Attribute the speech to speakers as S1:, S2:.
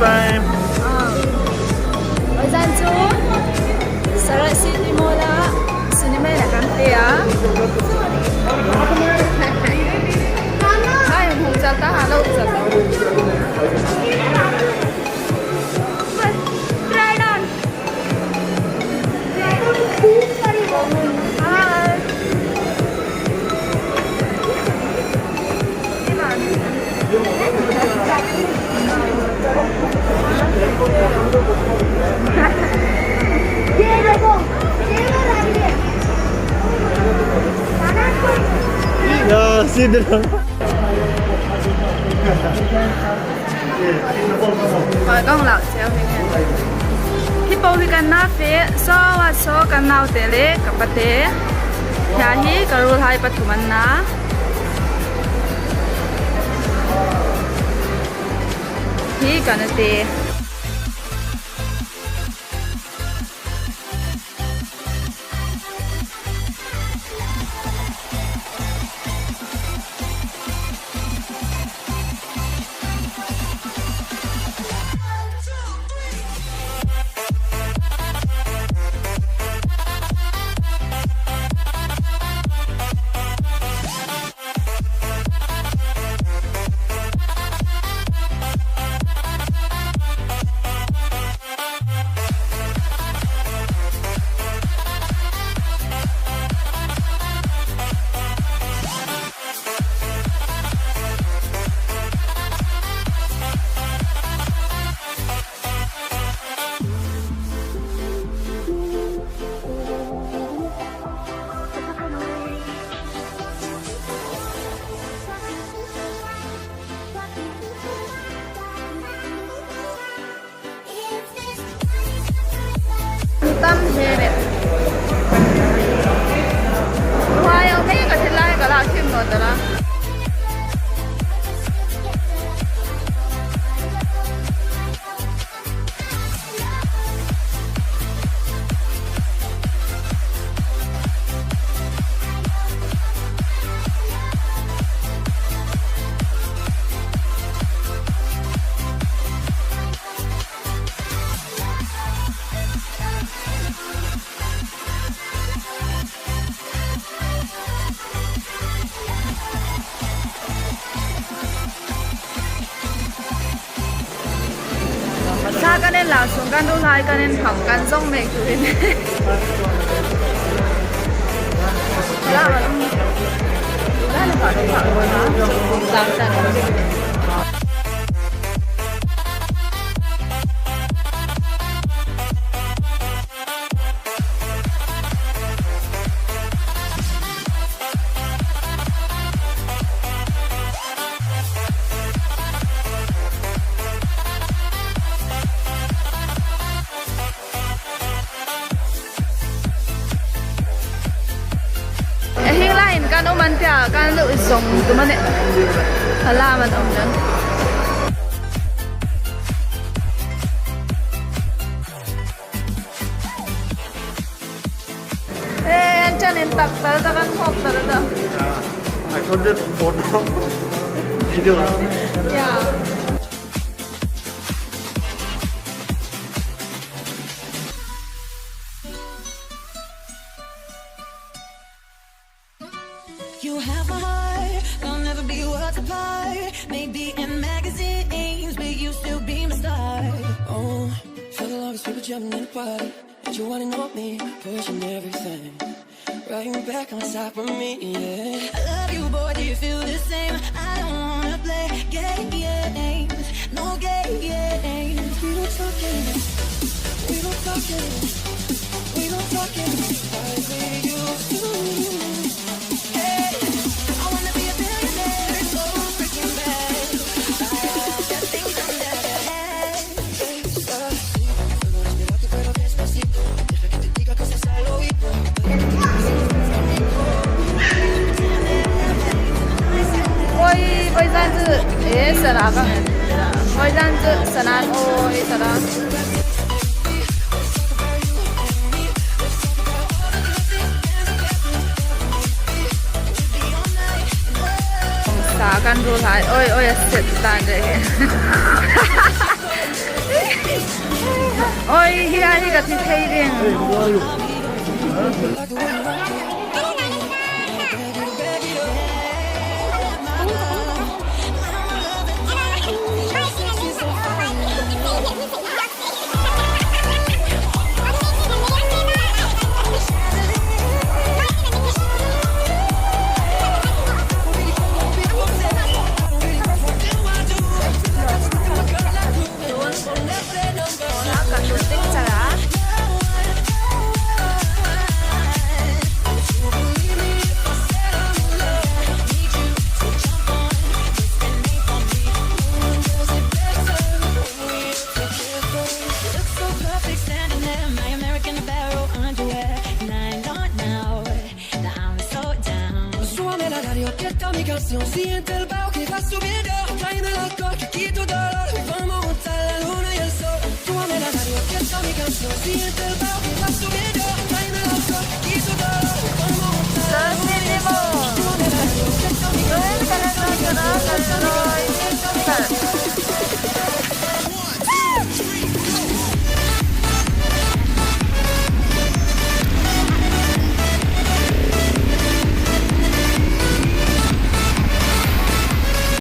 S1: time.
S2: Ôi gian chú Sarah City Mola Cinema là căn tía Hai hùng cha ta hà lâu cha ta Try on Hi
S1: Yeah, sit down.
S2: Rồi con lão chéo thế này Hi bầu hi kan na fe so wa so kan nau te le kapate Ya hi karul hai pathuman na Hi kan te Tâm thế này Hoa yêu mấy cái thịt lai cái là kim ngọt đó Sa cái nên là xuống căn đô lai cái nên phẳng căn rong này cứ thế này Là mà Là nó bảo nó phẳng rồi hả? Giảm dần Kan uman kaya kan lu isong tuman eh halaman om dan anh chân em tập tới ta kan hop tới đó
S1: I couldn't photo video.
S2: yeah
S3: You have my heart, there'll never be words apart. Maybe in magazines, but you still be my star. Oh, for the longest we were jumping in the party. But you wanna know me, pushing everything. Right back on top of me, yeah. I love you, boy, do you feel the same? I don't wanna play games, no games. We don't talk games, we don't talk games, we don't talk games like we used to.
S2: Ôi gian chữ ế sợ là các em Ôi gian chữ sợ là ôi sợ là Xả căn rô thái ôi ôi sẽ tàn đấy Ôi, hi gặp thì thấy đi.
S3: Siente el bajo que va subiendo, tráeme el alcohol que quito dolor. Vamos a montar la luna y el sol. Súbame la radio, que está mi canción. Siente el bajo que va subiendo.